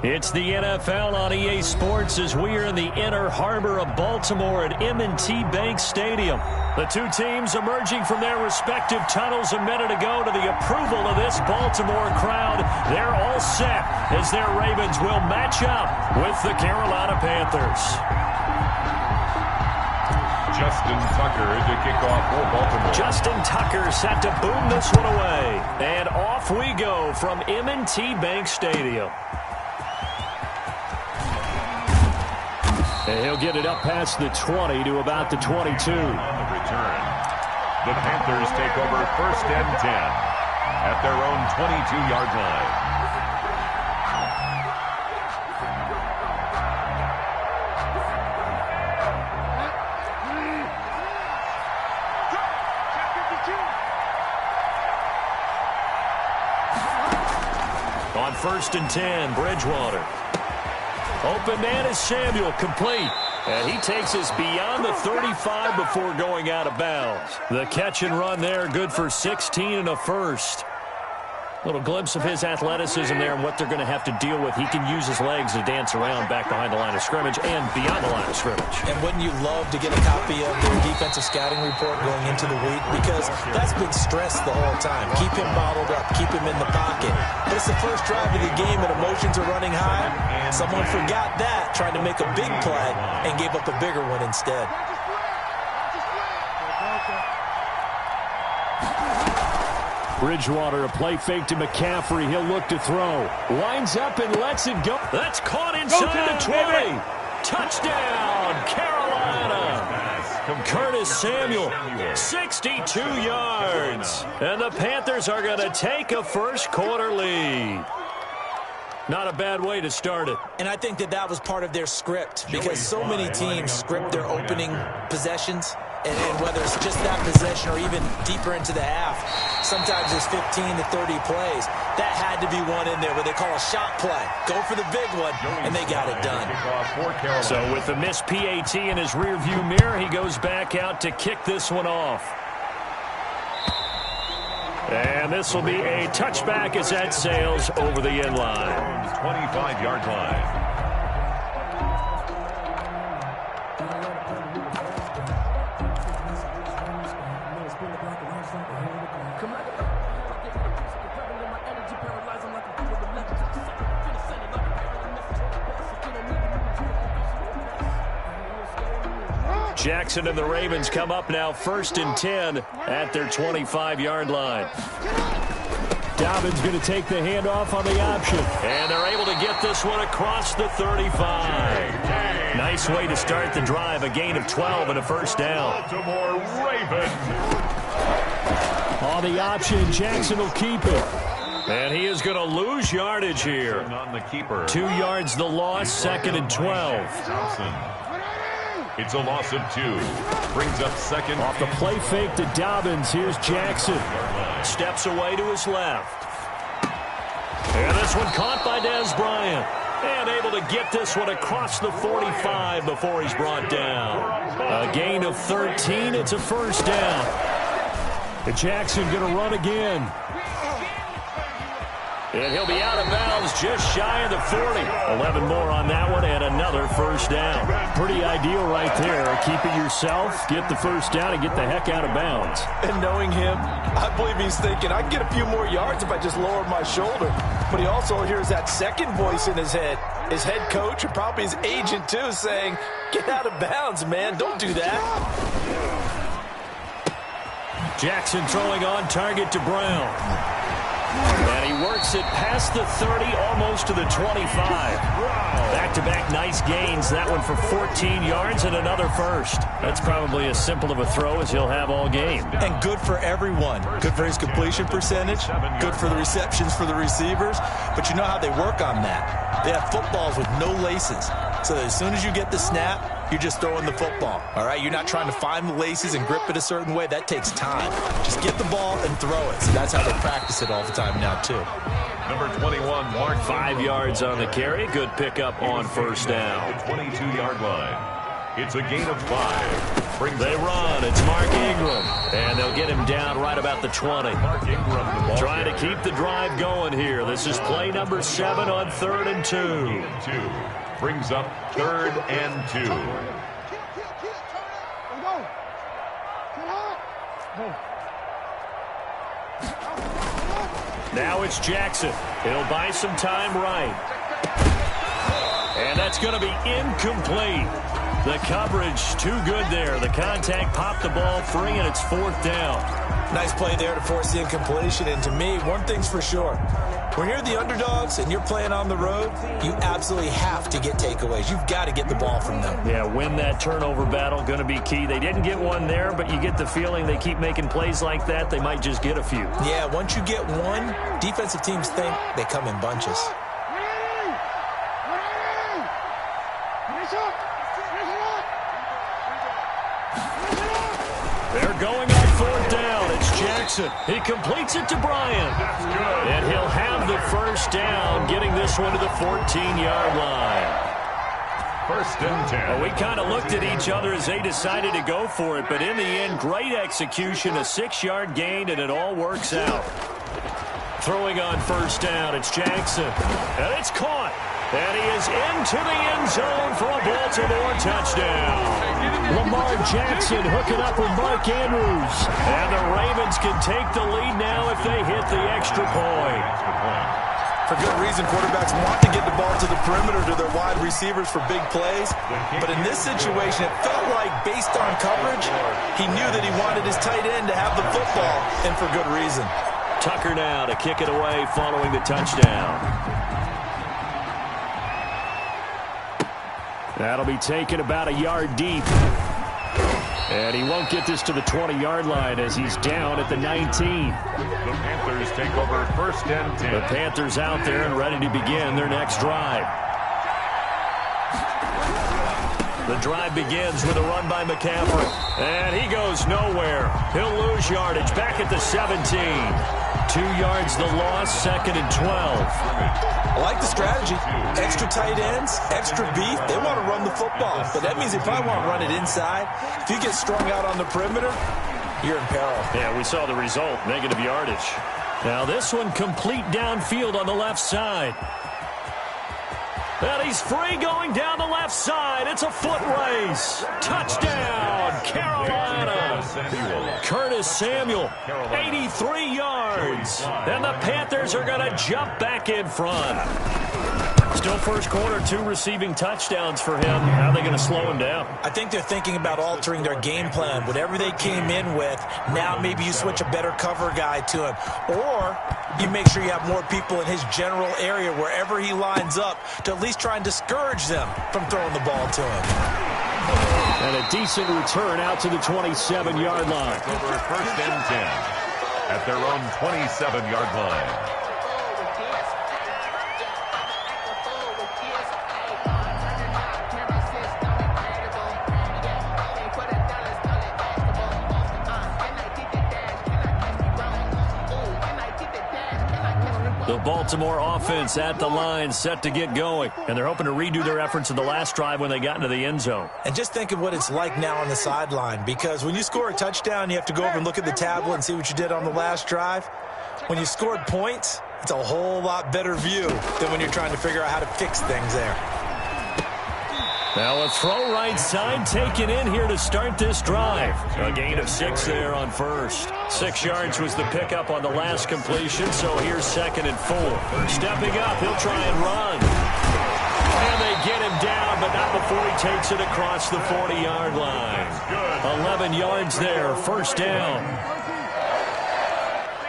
It's the NFL on EA Sports as we are in the inner harbor of Baltimore at M&T Bank Stadium. The two teams emerging from their respective tunnels a minute ago to the approval of this Baltimore crowd. They're all set as their Ravens will match up with the Carolina Panthers. Justin Tucker to kick off for Baltimore. Justin Tucker set to boom this one away. And off we go from M&T Bank Stadium. And he'll get it up past the 20 to about the 22. On the return, the Panthers take over 1st and 10 at their own 22-yard line. On 1st and 10, Bridgewater. Open man is Samuel, complete. And he takes us beyond the 35 before going out of bounds. The catch and run there, good for 16 and a first. Little glimpse of his athleticism there and what they're going to have to deal with. He can use his legs to dance around back behind the line of scrimmage and beyond the line of scrimmage. And wouldn't you love to get a copy of their defensive scouting report going into the week? Because that's been stressed the whole time. Keep him bottled up. Keep him in the pocket. But it's the first drive of the game and emotions are running high. Someone forgot that, trying to make a big play, and gave up a bigger one instead. Bridgewater, a play fake to McCaffrey. He'll look to throw. Winds up and lets it go. That's caught inside the 20. Touchdown, Carolina. Curtis Samuel, 62 yards. And the Panthers are going to take a first quarter lead. Not a bad way to start it. And I think that was part of their script, because so many teams script their opening possessions. And whether it's just that possession or even deeper into the half, sometimes there's 15 to 30 plays. That had to be one in there where they call a shot play. Go for the big one, and they got it done. So with the missed PAT in his rearview mirror, he goes back out to kick this one off. And this will be a touchback as that sails over the end line. 25-yard line. Jackson and the Ravens come up now 1st and 10 at their 25-yard line. Dobbins going to take the handoff on the option. And they're able to get this one across the 35. Nice way to start the drive. A gain of 12 and a first down. Baltimore Ravens. On the option, Jackson will keep it. And he is going to lose yardage here. On the keeper. 2 yards the loss, 2nd and 12. Johnson. It's a loss of 2. Brings up 2nd. Off the play fake to Dobbins. Here's Jackson. Steps away to his left. And this one caught by Dez Bryant. And able to get this one across the 45 before he's brought down. A gain of 13. It's a first down. And Jackson going to run again. And he'll be out of bounds just shy of the 40. 11 more on that one and another first down. Pretty ideal right there. Keep it yourself, get the first down, and get the heck out of bounds. And knowing him, I believe he's thinking, I can get a few more yards if I just lower my shoulder. But he also hears that second voice in his head. His head coach and probably his agent, too, saying, get out of bounds, man. Don't do that. Jackson throwing on target to Brown. And he works it past the 30, almost to the 25. Back-to-back nice gains. That one for 14 yards and another first. That's probably as simple of a throw as he'll have all game. And good for everyone. Good for his completion percentage. Good for the receptions for the receivers. But you know how they work on that. They have footballs with no laces. So that as soon as you get the snap, you're just throwing the football. All right? You're not trying to find the laces and grip it a certain way. That takes time. Just get the ball and throw it. So that's how they practice it all the time now, too. Number 21, Mark. 5 yards on the carry. Good pickup on first down. 22-yard line. It's a gain of 5. They run. It's Mark Ingram. And they'll get him down right about the 20. Mark Ingram, the ball Trying to keep the drive going here. This is play number 7 on 3rd and 2. Brings up 3rd and 2. Now it's Jackson. He'll buy some time right. And that's going to be incomplete. The coverage too good there. The contact popped the ball free, and it's 4th down. Nice play there to force the incompletion. And to me, one thing's for sure. When you're the underdogs and you're playing on the road, you absolutely have to get takeaways. You've got to get the ball from them. Yeah, win that turnover battle, going to be key. They didn't get one there, but you get the feeling they keep making plays like that, they might just get a few. Yeah, once you get one, defensive teams think they come in bunches. They're going on 4th down. It's Jackson. He completes it to Bryant. And he'll have the 1st down, getting this one to the 14-yard line. 1st and 10. Well, we kind of looked at each other as they decided to go for it, but in the end, great execution, a 6-yard gain, and it all works out. Throwing on 1st down, it's Jackson. And it's caught. And he is into the end zone for a Baltimore touchdown. Lamar Jackson hooking up with Mark Andrews. And the Ravens can take the lead now if they hit the extra point. For good reason, quarterbacks want to get the ball to the perimeter to their wide receivers for big plays. But in this situation, it felt like, based on coverage, he knew that he wanted his tight end to have the football, and for good reason. Tucker now to kick it away following the touchdown. That'll be taken about a yard deep. And he won't get this to the 20-yard line as he's down at the 19. The Panthers take over 1st and 10. The Panthers out there and ready to begin their next drive. The drive begins with a run by McCaffrey. And he goes nowhere. He'll lose yardage back at the 17. 2 yards the loss, 2nd and 12. I like the strategy. Extra tight ends, extra beef. They want to run the football. But that means they probably want to run it inside. If you get strung out on the perimeter, you're in peril. Yeah, we saw the result, negative yardage. Now this one complete downfield on the left side. And he's free going down the left side. It's a foot race. Touchdown, Carolina. Curtis Samuel, 83 yards. And the Panthers are going to jump back in front. Still first quarter, 2 receiving touchdowns for him. How are they going to slow him down? I think they're thinking about altering their game plan. Whatever they came in with, now maybe you switch a better cover guy to him. Or you make sure you have more people in his general area wherever he lines up to at least try and discourage them from throwing the ball to him. And a decent return out to the 27-yard line. Over 1st and 10 at their own 27-yard line. The Baltimore offense at the line, set to get going. And they're hoping to redo their efforts in the last drive when they got into the end zone. And just think of what it's like now on the sideline, because when you score a touchdown, you have to go over and look at the tablet and see what you did on the last drive. When you scored points, it's a whole lot better view than when you're trying to figure out how to fix things there. Now a throw right side taken in here to start this drive. A gain of 6 there on first. 6 yards was the pickup on the last completion, so here's 2nd and 4. Stepping up, he'll try and run. And they get him down, but not before he takes it across the 40-yard line. 11 yards there, 1st down.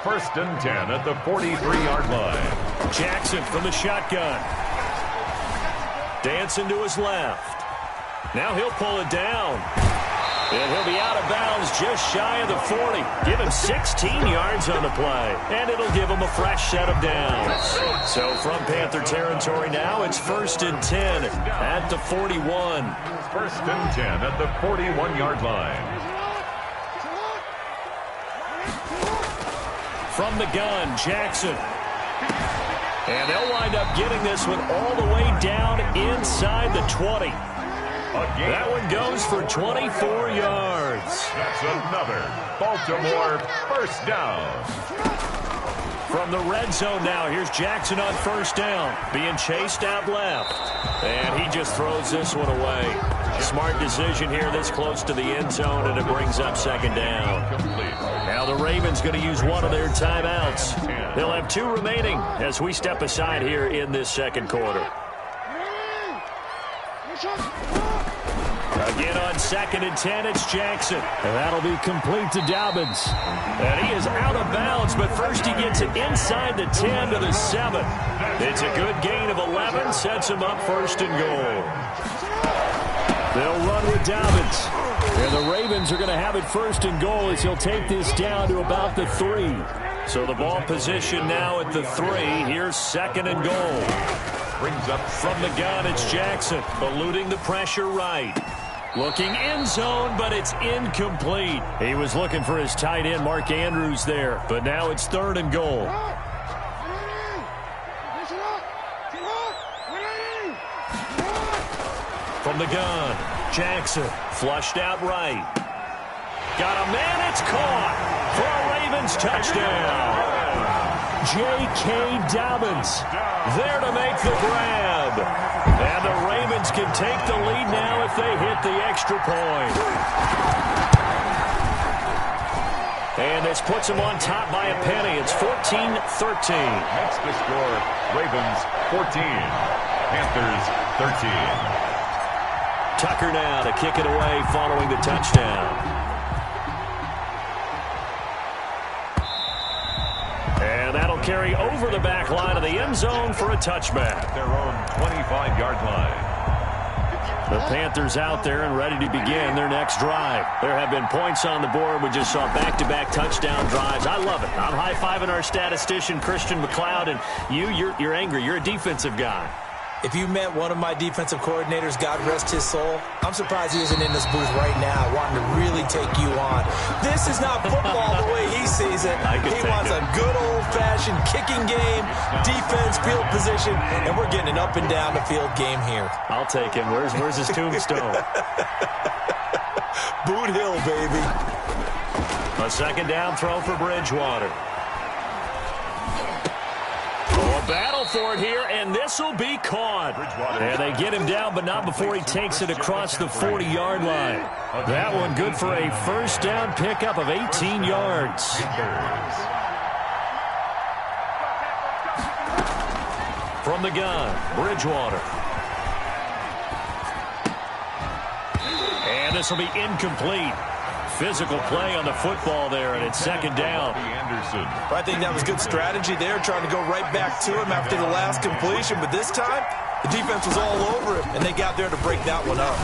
1st and 10 at the 43-yard line. Jackson from the shotgun. Dancing to his left. Now he'll pull it down. And he'll be out of bounds just shy of the 40. Give him 16 yards on the play. And it'll give him a fresh set of downs. So from Panther territory now, it's 1st and 10 at the 41. 1st and 10 at the 41-yard line. From the gun, Jackson. And they'll wind up getting this one all the way down inside the 20. That one goes for 24 yards. That's another Baltimore first down. From the red zone now, here's Jackson on first down, being chased out left. And he just throws this one away. Smart decision here this close to the end zone, and it brings up second down. Now the Ravens going to use one of their timeouts. They'll have 2 remaining as we step aside here in this second quarter. Again on 2nd and 10, it's Jackson. And that'll be complete to Dobbins. And he is out of bounds, but first he gets it inside the 10 to the 7. It's a good gain of 11, sets him up first and goal. They'll run with Dobbins. And the Ravens are going to have it first and goal as he'll take this down to about the 3. So the ball position now at the 3. Here's 2nd and goal. Brings up from the gun, it's Jackson, eluding the pressure right. Looking end zone, but it's incomplete. He was looking for his tight end, Mark Andrews, there. But now it's 3rd and goal. From the gun, Jackson, flushed out right. Got a man, it's caught for a Ravens touchdown. J.K. Dobbins there to make the grab. And the Ravens can take the lead now if they hit the extra point. And this puts them on top by a penny. It's 14-13. Makes the score Ravens 14, Panthers 13. Tucker now to kick it away following the touchdown. And that'll carry over the back line of the end zone for a touchback. Their own 25-yard line. The Panthers out there and ready to begin their next drive. There have been points on the board. We just saw back-to-back touchdown drives. I love it. I'm high-fiving our statistician, Christian McLeod, and you're angry. You're a defensive guy. If you met one of my defensive coordinators, God rest his soul, I'm surprised he isn't in this booth right now wanting to really take you on. This is not football the way he sees it. He wants a good old-fashioned kicking game, defense, field position, and we're getting an up-and-down the field game here. I'll take him. Where's his tombstone? Boot Hill, baby. A second down throw for Bridgewater. Battle for it here, and this will be caught. And they get him down, but not before he takes it across the 40-yard line. That one good for a first down pickup of 18 yards. From the gun, Bridgewater. And this will be incomplete. Physical play on the football there, and it's second down. I think that was good strategy there, trying to go right back to him after the last completion. But this time, the defense was all over him, and they got there to break that one up.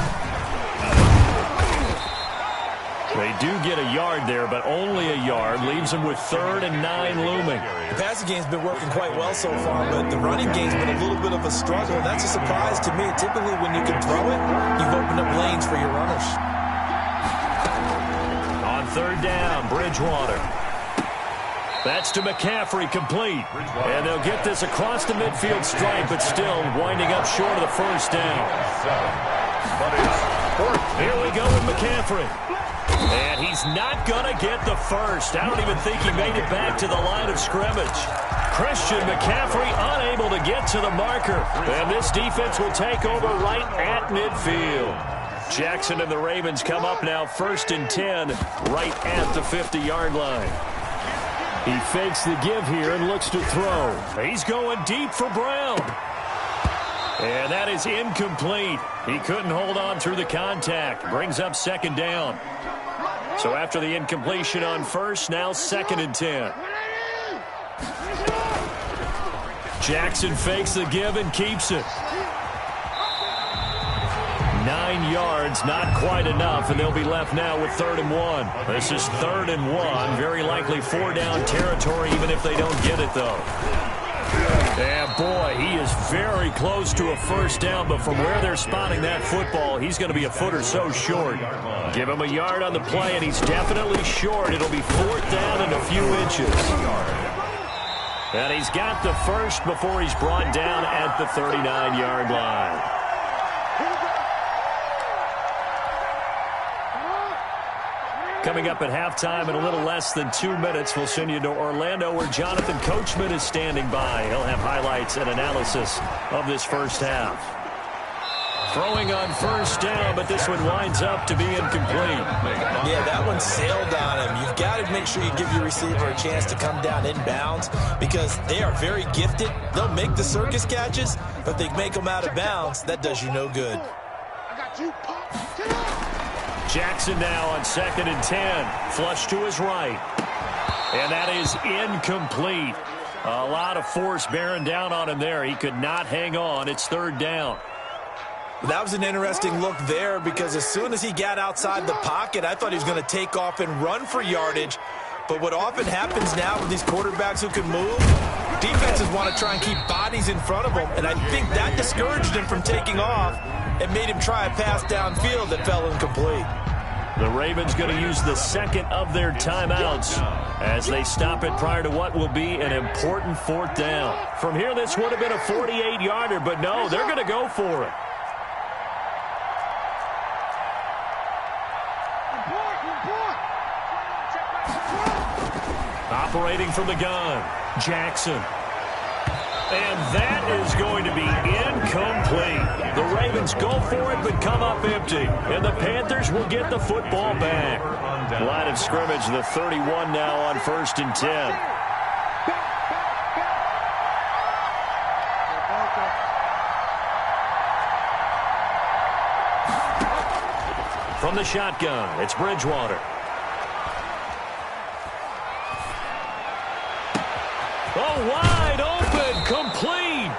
They do get a yard there, but only a yard. Leaves them with 3rd and 9 looming. The passing game's been working quite well so far, but the running game's been a little bit of a struggle. And that's a surprise to me. Typically, when you can throw it, you've opened up lanes for your runners. 3rd down, Bridgewater. That's to McCaffrey, complete. And they'll get this across the midfield stripe, but still winding up short of the first down. Here we go with McCaffrey. And he's not going to get the first. I don't even think he made it back to the line of scrimmage. Christian McCaffrey unable to get to the marker. And this defense will take over right at midfield. Jackson and the Ravens come up now 1st and 10 right at the 50-yard line. He fakes the give here and looks to throw. He's going deep for Brown. And that is incomplete. He couldn't hold on through the contact. Brings up 2nd down. So after the incompletion on first, now 2nd and 10. Jackson fakes the give and keeps it. 9 yards, not quite enough, and they'll be left now with 3rd and 1. This is 3rd and 1, very likely 4-down territory, even if they don't get it, though. And, boy, he is very close to a first down, but from where they're spotting that football, he's going to be a foot or so short. Give him a yard on the play, and he's definitely short. It'll be 4th down and a few inches. And he's got the first before he's brought down at the 39-yard line. Coming up at halftime in a little less than 2 minutes, we'll send you to Orlando where Jonathan Coachman is standing by. He'll have highlights and analysis of this first half. Throwing on first down, but this one winds up to be incomplete. Yeah, that one sailed on him. You've got to make sure you give your receiver a chance to come down inbounds because they are very gifted. They'll make the circus catches, but if they make them out of bounds, that does you no good. I got you. Jackson now on 2nd and 10. Flush to his right. And that is incomplete. A lot of force bearing down on him there. He could not hang on. It's 3rd down. That was an interesting look there because as soon as he got outside the pocket, I thought he was going to take off and run for yardage. But what often happens now with these quarterbacks who can move, defenses want to try and keep bodies in front of them. And I think that discouraged him from taking off and made him try a pass downfield that fell incomplete. The Ravens going to use the second of their timeouts as they stop it prior to what will be an important 4th down. From here, this would have been a 48-yarder, but no, they're going to go for it. Operating from the gun, Jackson. And that is going to be incomplete. The Ravens go for it but come up empty. And the Panthers will get the football back. Line of scrimmage, the 31 now on 1st and 10. From the shotgun, it's Bridgewater. Oh, wide open, complete.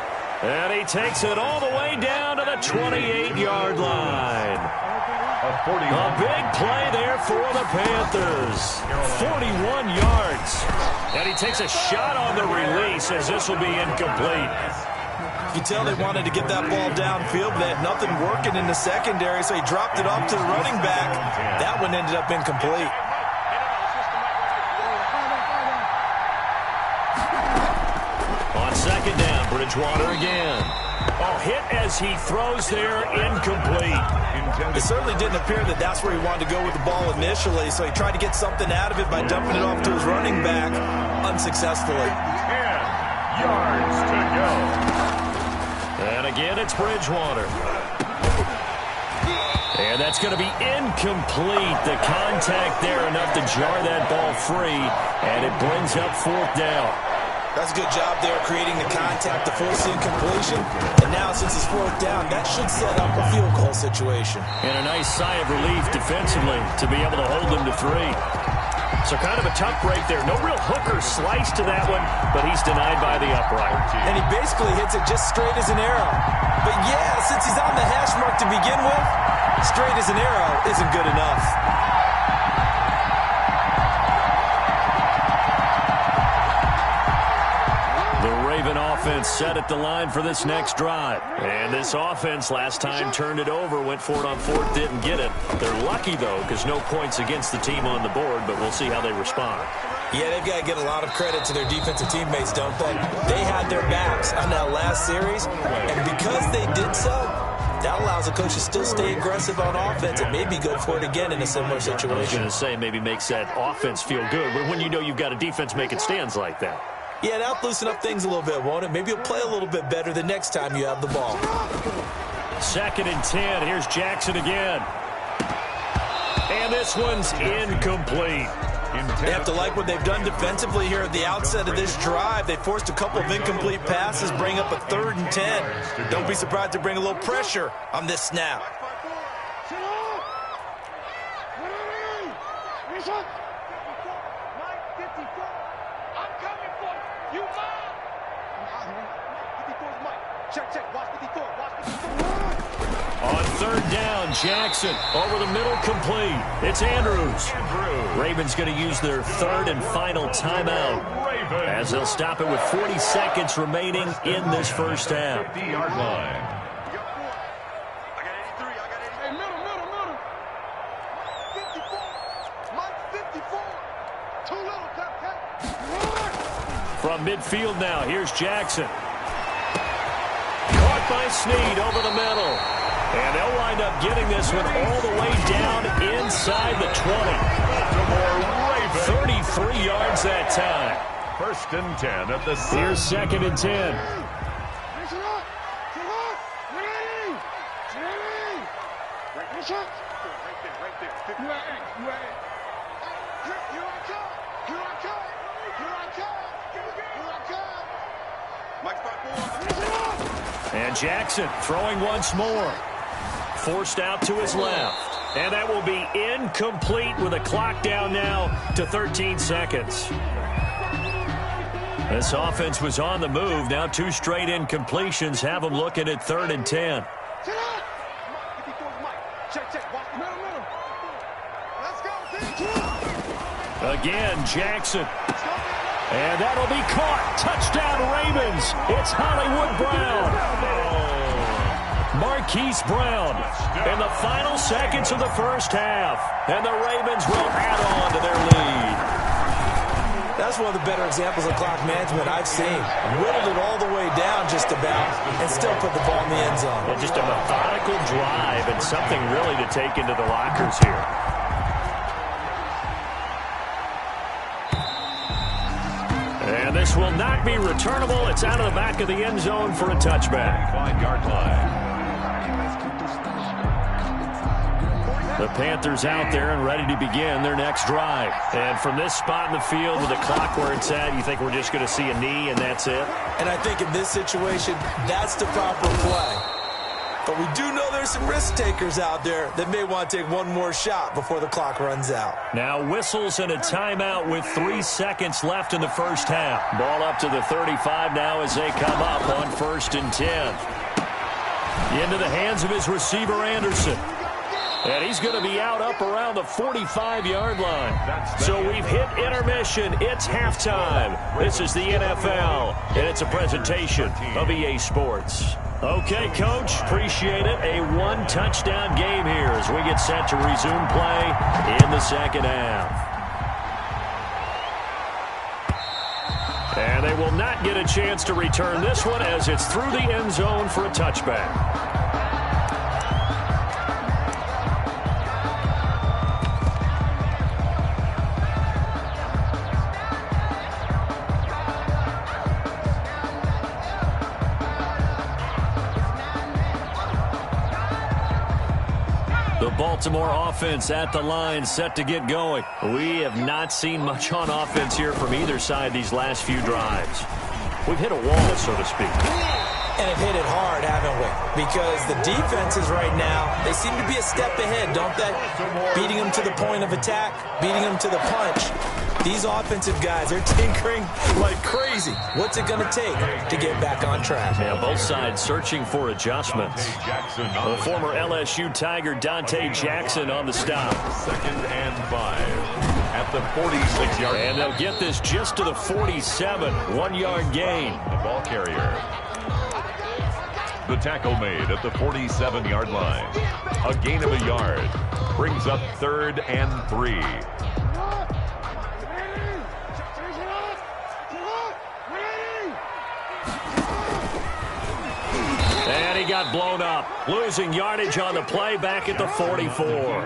And he takes it all the way down to the 28-yard line. A big play there for the Panthers. 41 yards. And he takes a shot on the release as this will be incomplete. You can tell they wanted to get that ball downfield, but they had nothing working in the secondary, so he dropped it off to the running back. That one ended up incomplete. On 2nd down, Bridgewater again. Oh, hit as he throws there, incomplete. It certainly didn't appear that that's where he wanted to go with the ball initially, so he tried to get something out of it by dumping it off to his running back unsuccessfully. 10 yards to go. And again, it's Bridgewater. And that's going to be incomplete. The contact there enough to jar that ball free, and it brings up 4th down. That's a good job there creating the contact to force the incompletion. And now, since it's 4th down, that should set up a field goal situation. And a nice sigh of relief defensively to be able to hold them to 3. So kind of a tough break there. No real hooker slice to that one, but he's denied by the upright. And he basically hits it just straight as an arrow. But yeah, since he's on the hash mark to begin with, straight as an arrow isn't good enough. Offense set at the line for this next drive. And this offense last time turned it over, went for it on 4th, didn't get it. They're lucky, though, because no points against the team on the board, but we'll see how they respond. Yeah, they've got to get a lot of credit to their defensive teammates, don't they? They had their backs on that last series, and because they did so, that allows the coach to still stay aggressive on offense and maybe go for it again in a similar situation. I was going to say maybe makes that offense feel good, but when you know you've got a defense making stands like that. Yeah, that'll loosen up things a little bit, won't it? Maybe you'll play a little bit better the next time you have the ball. 2nd and 10. Here's Jackson again. And this one's incomplete. They have to like what they've done defensively here at the outset of this drive. They forced a couple of incomplete passes, bring up a 3rd and 10. Don't be surprised to bring a little pressure on this snap. On 3rd down, Jackson over the middle, complete. It's Andrews. Ravens going to use their 3rd and final timeout as they'll stop it with 40 seconds remaining in this first half. 50-yard line. From midfield now, here's Jackson. Caught by Snead over the middle. And they'll wind up getting this one all the way down inside the 20. 33 yards that time. First and 10 at the 6. Here's second and 10. And Jackson throwing once more. Forced out to his left. And that will be incomplete with a clock down now to 13 seconds. This offense was on the move. Now 2 straight incompletions have them looking at 3rd and 10. Again, Jackson. And that'll be caught. Touchdown, Ravens. It's Hollywood Brown. Marquise Brown in the final seconds of the first half. And the Ravens will add on to their lead. That's one of the better examples of clock management I've seen. Whittled it all the way down just about and still put the ball in the end zone. Yeah, just a methodical drive and something really to take into the lockers here. And this will not be returnable. It's out of the back of the end zone for a touchback. 5-yard line. The Panthers out there and ready to begin their next drive. And from this spot in the field with the clock where it's at, you think we're just going to see a knee and that's it? And I think in this situation, that's the proper play. But we do know there's some risk takers out there that may want to take one more shot before the clock runs out. Now whistles and a timeout with 3 seconds left in the first half. Ball up to the 35 now as they come up on 1st and 10. Into the hands of his receiver, Anderson. And he's going to be out up around the 45-yard line. So we've hit intermission. It's halftime. This is the NFL, and it's a presentation of EA Sports. Okay, Coach, appreciate it. A 1-touchdown game here as we get set to resume play in the second half. And they will not get a chance to return this one as it's through the end zone for a touchback. Baltimore offense at the line, set to get going. We have not seen much on offense here from either side these last few drives. We've hit a wall, so to speak. And have hit it hard, haven't we? Because the defenses right now, they seem to be a step ahead, don't they? Beating them to the point of attack, beating them to the punch. These offensive guys are tinkering like crazy. What's it going to take to get back on track? Yeah, both sides searching for adjustments. The former LSU Tiger Dante Jackson on the stop. 2nd and 5 at the 46-yard line. And they'll get this just to the 47, 1-yard gain. The ball carrier. The tackle made at the 47-yard line. A gain of a yard. Brings up 3rd and 3. And he got blown up. Losing yardage on the play back at the 44.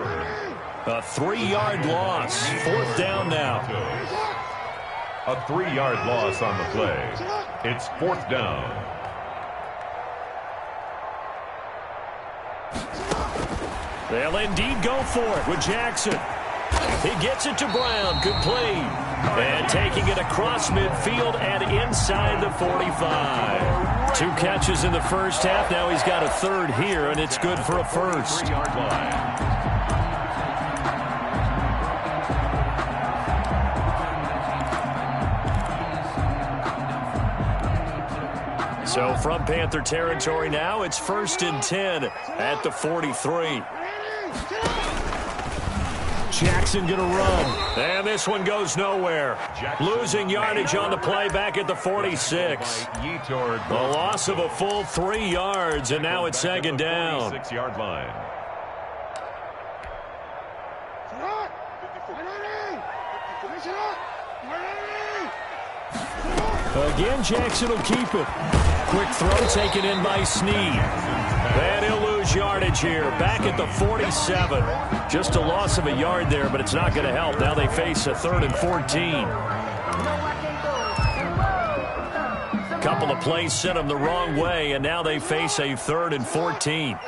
A 3-yard loss. 4th down now. A 3-yard loss on the play. It's 4th down. They'll indeed go for it with Jackson. He gets it to Brown. Complete. And taking it across midfield and inside the 45. 2 catches in the first half. Now he's got a 3rd here, and it's good for a 1st. 3-yard line. So from Panther territory now, it's 1st and 10 at the 43. Jackson going to run. And this one goes nowhere. Losing yardage on the play back at the 46. A loss of a full 3 yards, and now it's 2nd down. 6-yard line. Again, Jackson will keep it. Quick throw taken in by Snead. And he'll lose lose yardage here. Back at the 47. Just a loss of a yard there, but it's not going to help. Now they face a 3rd and 14. Couple of plays sent them the wrong way, and now they face a 3rd and 14.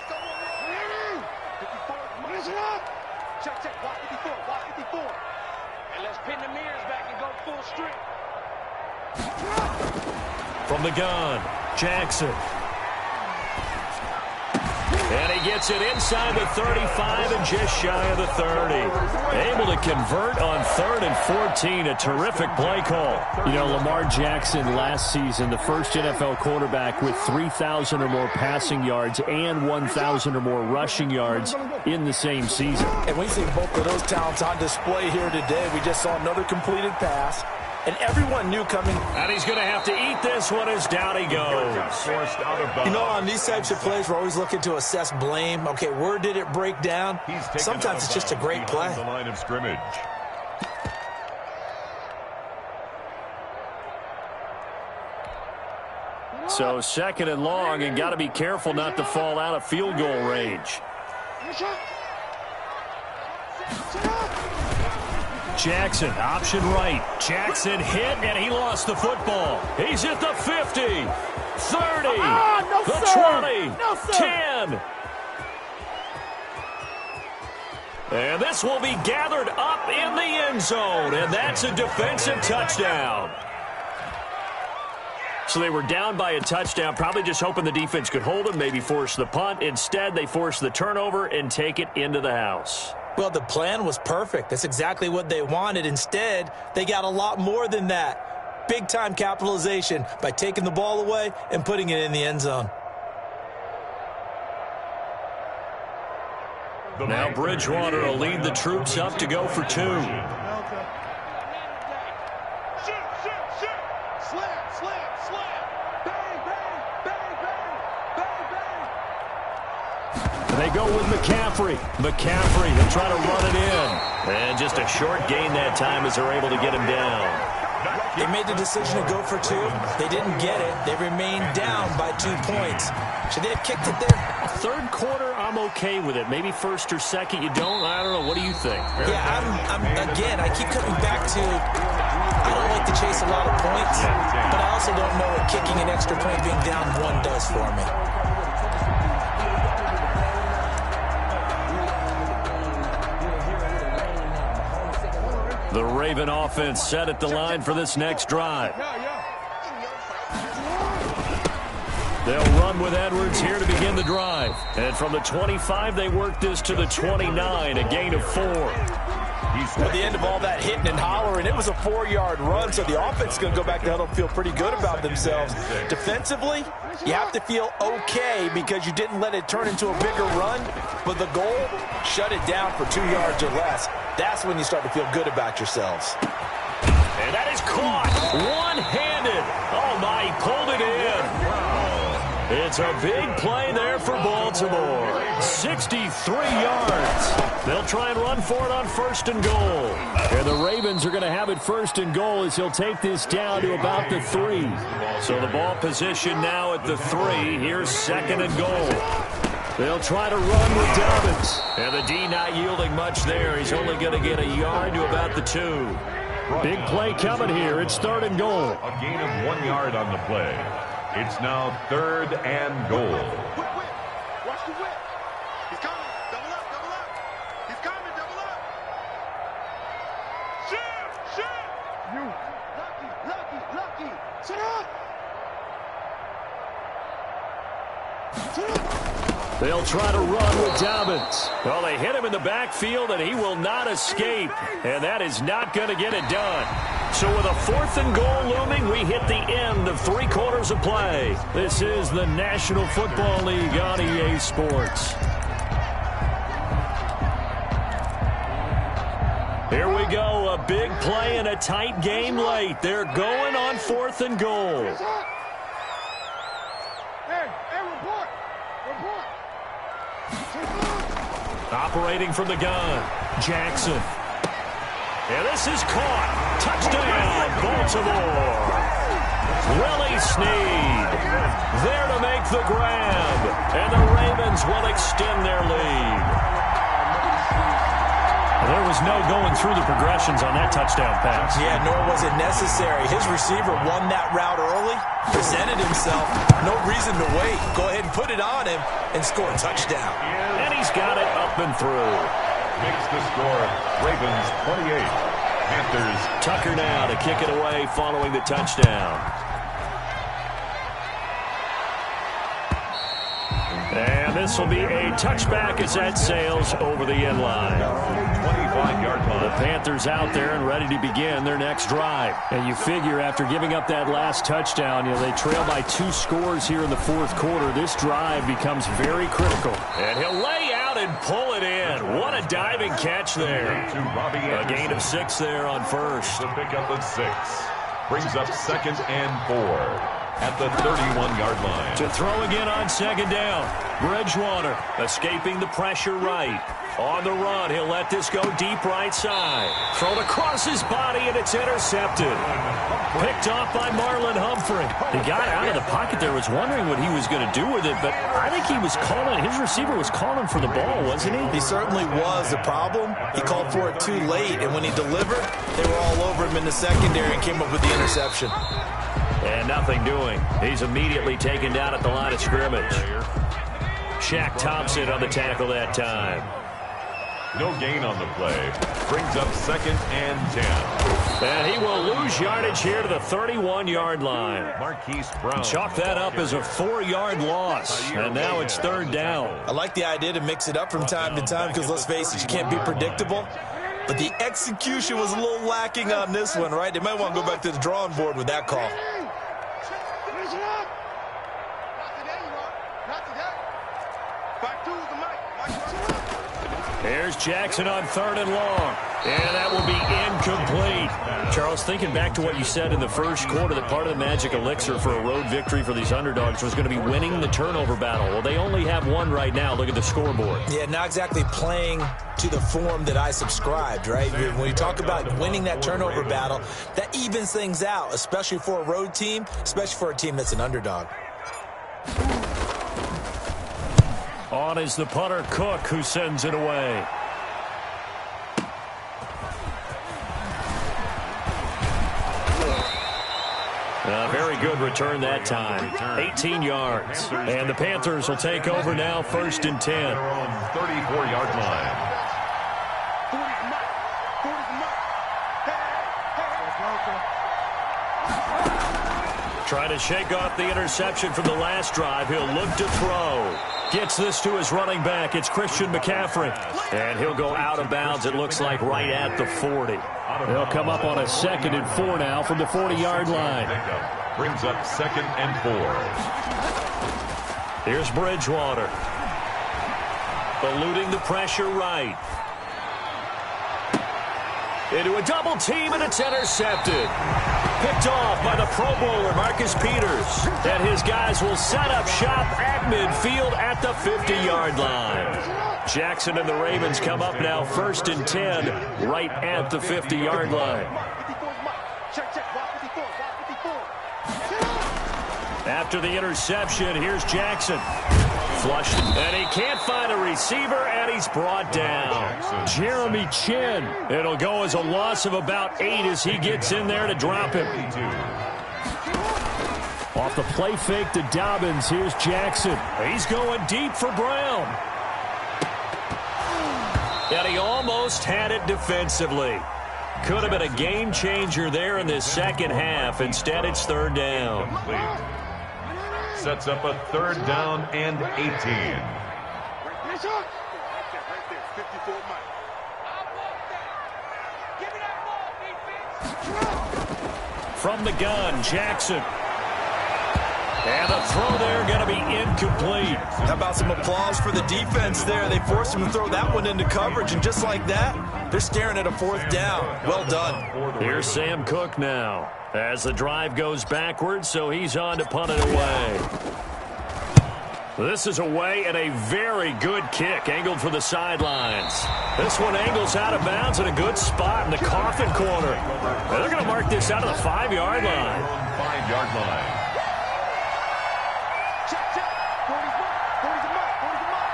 From the gun, Jackson. And he gets it inside the 35 and just shy of the 30. Able to convert on 3rd and 14. A terrific play call. You know, Lamar Jackson last season, the first NFL quarterback with 3,000 or more passing yards and 1,000 or more rushing yards in the same season. And we see both of those talents on display here today. We just saw another completed pass. And everyone knew coming. And he's going to have to eat this one as down he goes. You know, on these types of plays, we're always looking to assess blame. Okay, where did it break down? Sometimes it's just a great play. The line of scrimmage. So 2nd and long, and got to be careful not to fall out of field goal range. Jackson, option right. Jackson hit, and he lost the football. He's at the 50, 30, the 20, 10. And this will be gathered up in the end zone, and that's a defensive touchdown. So they were down by a touchdown, probably just hoping the defense could hold them, maybe force the punt. Instead, they force the turnover and take it into the house. Well, the plan was perfect. That's exactly what they wanted. Instead, they got a lot more than that. Big-time capitalization by taking the ball away and putting it in the end zone. Now Bridgewater will lead the troops up to go for 2. They go with McCaffrey. McCaffrey, he'll try to run it in. And just a short gain that time as they're able to get him down. They made the decision to go for 2. They didn't get it. They remained down by 2 points. Should they have kicked it there? 3rd quarter, I'm okay with it. Maybe 1st or 2nd, you don't. I don't know. What do you think? Yeah, again, I keep coming back to I don't like to chase a lot of points, but I also don't know what kicking an extra point being down 1 does for me. The Raven offense set at the line for this next drive. They'll run with Edwards here to begin the drive. And from the 25, they work this to the 29, a gain of 4. At the end of all that hitting and hollering, it was a 4-yard run, so the offense is going to go back to huddle and feel pretty good about themselves. Defensively, you have to feel okay because you didn't let it turn into a bigger run, but the goal, shut it down for 2 yards or less. That's when you start to feel good about yourselves. And that is caught one-handed. Oh, my, he pulled it in. It's a big play there for Baltimore. 63 yards. They'll try and run for it on 1st and goal. And the Ravens are going to have it 1st and goal as he'll take this down to about the 3. So the ball position now at the 3. Here's 2nd and goal. They'll try to run with Dobbins. And the D not yielding much there. He's only going to get a yard to about the 2. Big play coming here. It's 3rd and goal. A gain of 1 yard on the play. It's now 3rd and goal. Watch the whip. He's coming. Double up, double up. He's coming, double up. Shoot. You. Lucky. Sit up. They'll try to run with Dobbins. Well, they hit him in the backfield, and he will not escape. And that is not going to get it done. So with a 4th and goal looming, we hit the end of 3 quarters of play. This is the National Football League on EA Sports. Here we go, a big play in a tight game late. They're going on 4th and goal. Operating from the gun, Jackson. And this is caught. Touchdown, Baltimore. Willie Snead there to make the grab. And the Ravens will extend their lead. There was no going through the progressions on that touchdown pass. Yeah, nor was it necessary. His receiver won that route early, presented himself. No reason to wait. Go ahead and put it on him and score a touchdown. And he's got it up and through. Makes the score Ravens 28. Panthers. Tucker now to kick it away following the touchdown. And this will be a touchback as that sails over the end line. 25-yard line. The Panthers out there and ready to begin their next drive. And you figure after giving up that last touchdown, they trail by 2 scores here in the fourth quarter. This drive becomes very critical. And he'll lay out and pull it in. What a diving catch there. A gain of 6 there on first. The pickup of 6. Brings up 2nd and 4. At the 31-yard line. To throw again on 2nd down. Bridgewater escaping the pressure right. On the run, he'll let this go deep right side. Thrown across his body, and it's intercepted. Picked off by Marlon Humphrey. The guy out of the pocket there was wondering what he was going to do with it, but I think he was calling, his receiver was calling for the ball, wasn't he? He certainly was. The problem, he called for it too late, and when he delivered, they were all over him in the secondary and came up with the interception. And nothing doing. He's immediately taken down at the line of scrimmage. Shaq Thompson on the tackle that time. No gain on the play. Brings up 2nd and 10. And he will lose yardage here to the 31-yard line. Marquise Brown. Chalk that up as a 4-yard loss. And now it's 3rd down. I like the idea to mix it up from time to time because, let's face it, you can't be predictable. But the execution was a little lacking on this one, right? They might want to go back to the drawing board with that call. Here's Jackson on 3rd and long. And that will be incomplete. Charles, thinking back to what you said in the first quarter, that part of the magic elixir for a road victory for these underdogs was going to be winning the turnover battle. Well, they only have one right now. Look at the scoreboard. Yeah, not exactly playing to the form that I subscribed, right? When you talk about winning that turnover battle, that evens things out, especially for a road team, especially for a team that's an underdog. On is the punter, Cook, who sends it away. A very good return that time. 18 yards. And the Panthers will take over now, 1st and 10. They're on 34-yard line. Trying to shake off the interception from the last drive. He'll look to throw. Gets this to his running back. It's Christian McCaffrey. And he'll go out of bounds, it looks like, right at the 40. They'll come up on a 2nd and 4 now from the 40-yard line. Brings up 2nd and 4. Here's Bridgewater. Eluding the pressure right. Into a double team, and it's intercepted. Picked off by the Pro Bowler, Marcus Peters. And his guys will set up shop at midfield at the 50-yard line. Jackson and the Ravens come up now 1st and 10 right at the 50-yard line. After the interception, here's Jackson. Flushed, and he can't find a receiver, and he's brought down. Jeremy Chin. It'll go as a loss of about 8 as he gets in there to drop him. Off the play fake to Dobbins, here's Jackson. He's going deep for Brown. And he almost had it defensively. Could have been a game changer there in this second half. Instead, it's 3rd down. Sets up a 3rd down and 18. From the gun, Jackson. And the throw there going to be incomplete. How about some applause for the defense there? They forced him to throw that one into coverage, and just like that, they're staring at a 4th down. Well done. Here's Sam Cook now as the drive goes backwards, so he's on to punt it away. This is away and a very good kick, angled for the sidelines. This one angles out of bounds in a good spot in the coffin corner. And they're going to mark this out of the 5-yard line. 5-yard line. Check, check. 40's mark. 40's a mark. 40's a mark.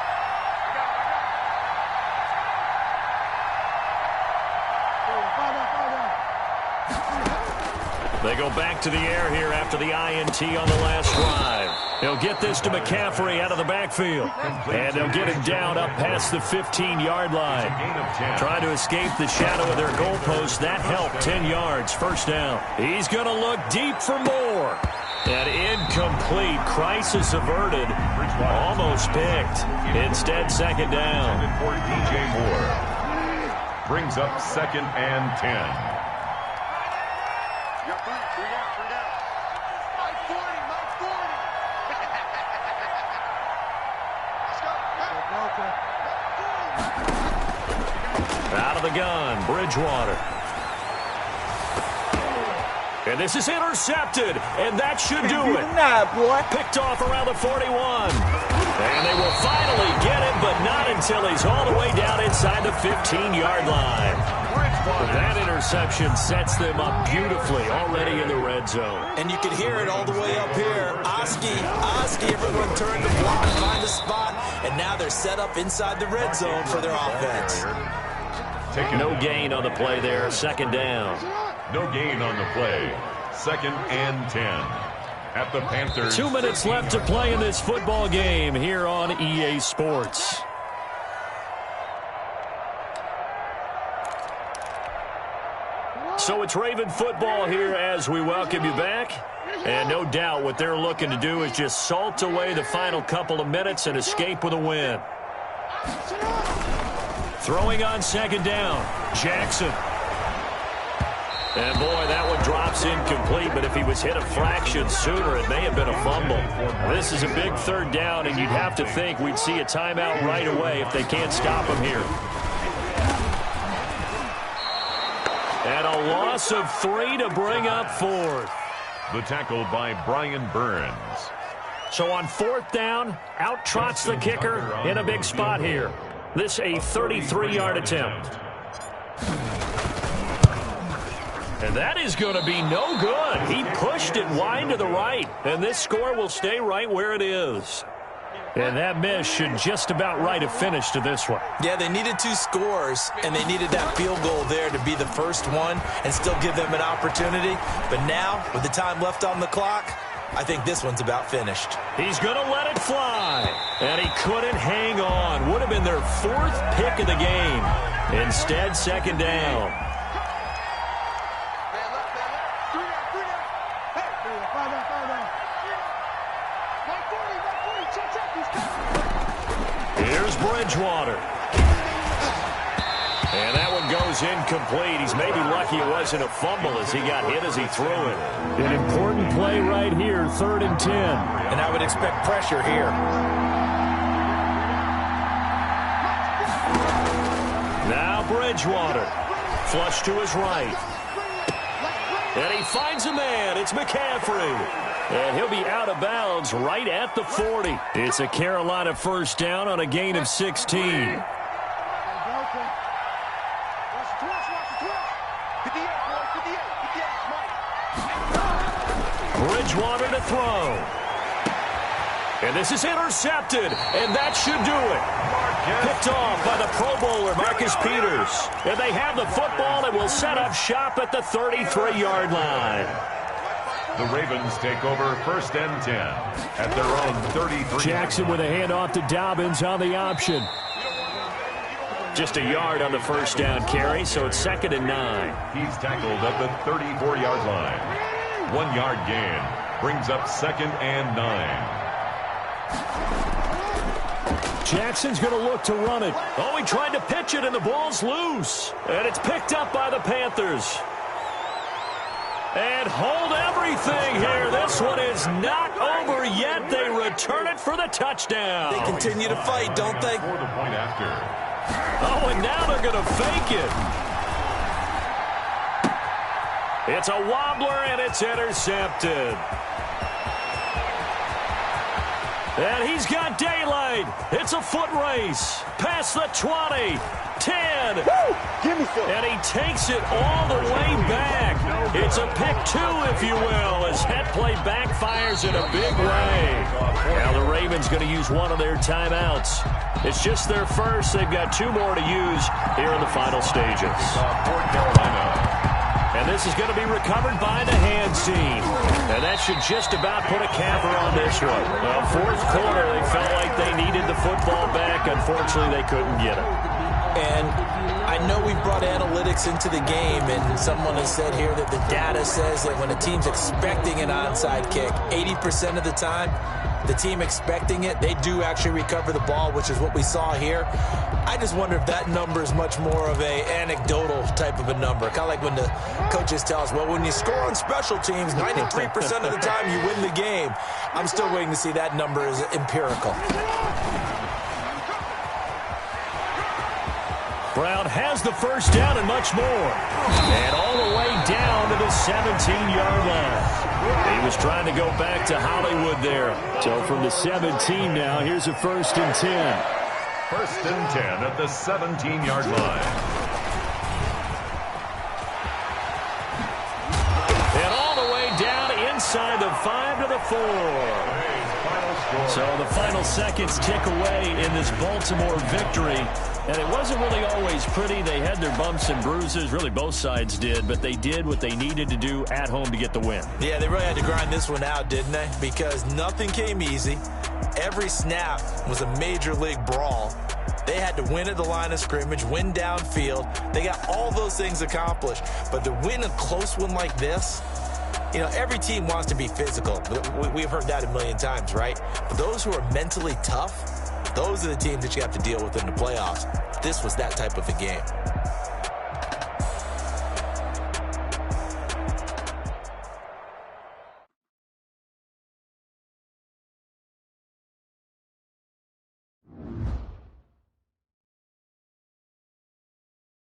They go back to the air here after the INT on the last drive. They'll get this to McCaffrey out of the backfield. And they'll get him down up past the 15-yard line. Trying to escape the shadow of their goalpost. That helped. 10 yards. First down. He's going to look deep for more. And incomplete. Crisis averted. Almost picked. Instead, second down. For DJ Moore. Brings up 2nd and 10. Out of the gun, Bridgewater. And this is intercepted, and that should do it. Picked off around the 41. And they will finally get him, but not until he's all the way down inside the 15-yard line. That interception sets them up beautifully already in the red zone. And you can hear it all the way up here. Oski, everyone turned to block, find a spot, and now they're set up inside the red zone for their offense. No gain on the play there, second down. No gain on the play, 2nd and 10. At the Panthers. 2 minutes left to play in this football game here on EA Sports. So it's Raven football here as we welcome you back. And no doubt what they're looking to do is just salt away the final couple of minutes and escape with a win. Throwing on second down, Jackson. And boy, that one drops incomplete, but if he was hit a fraction sooner, it may have been a fumble. This is a big third down, and you'd have to think we'd see a timeout right away if they can't stop him here. And a loss of 3 to bring up 4th. The tackle by Brian Burns. So on 4th down, out trots the kicker in a big spot here. This a 33-yard attempt. And that is going to be no good. He pushed it wide to the right, and this score will stay right where it is. And that miss should just about right have finished to this one. Yeah, they needed 2 scores, and they needed that field goal there to be the first one and still give them an opportunity. But now, with the time left on the clock, I think this one's about finished. He's going to let it fly. And he couldn't hang on. Would have been their 4th pick of the game. Instead, second down. Here's Bridgewater. And that one goes incomplete. He's maybe lucky it wasn't a fumble as he got hit as he threw it. An important play right here, 3rd and 10. And I would expect pressure here. Now Bridgewater. Flush to his right. And he finds a man. It's McCaffrey. And he'll be out of bounds right at the 40. It's a Carolina first down on a gain of 16. Bridgewater to throw. And this is intercepted, and that should do it. Picked off by the Pro Bowler, Marcus Peters. And they have the football and will set up shop at the 33-yard line. The Ravens take over 1st and 10 at their own 33. Jackson with a handoff to Dobbins on the option. Just a yard on the first down carry, so it's 2nd and 9. He's tackled at the 34-yard line. 1 yard gain brings up 2nd and 9. Jackson's going to look to run it. Oh, he tried to pitch it, and the ball's loose. And it's picked up by the Panthers. And hold everything here. This one is not over yet. They return it for the touchdown. They continue to fight, don't they? For the point after. Oh, and now they're going to fake it. It's a wobbler, and it's intercepted. And he's got daylight. It's a foot race. Past the 20, 10. Give me some. And he takes it all the way back. It's a pick two, if you will, as that play backfires in a big way. Now the Ravens going to use one of their timeouts. It's just their first. They've got two more to use here in the final stages. North Carolina. And this is going to be recovered by the hands team. And that should just about put a capper on this one. Well, fourth quarter, they felt like they needed the football back. Unfortunately, they couldn't get it. And I know we brought analytics into the game, and someone has said here that the data says that when a team's expecting an onside kick, 80% of the time, the team expecting it, they do actually recover the ball, which is what we saw here. I just wonder if that number is much more of a anecdotal type of a number. Kind of like when the coaches tell us, well, when you score on special teams, 93% of the time you win the game. I'm still waiting to see that number is empirical. Brown has the first down and much more. And all the way down to the 17-yard line. He was trying to go back to Hollywood there. So from the 17 now, here's a 1st and 10. 1st and 10 at the 17-yard line. And all the way down inside the 5 to the 4. So the final seconds tick away in this Baltimore victory. And it wasn't really always pretty. They had their bumps and bruises. Really, both sides did. But they did what they needed to do at home to get the win. Yeah, they really had to grind this one out, didn't they? Because nothing came easy. Every snap was a major league brawl. They had to win at the line of scrimmage, win downfield. They got all those things accomplished. But to win a close one like this, you know, every team wants to be physical. We've heard that a million times, right? But those who are mentally tough, those are the teams that you have to deal with in the playoffs. This was that type of a game.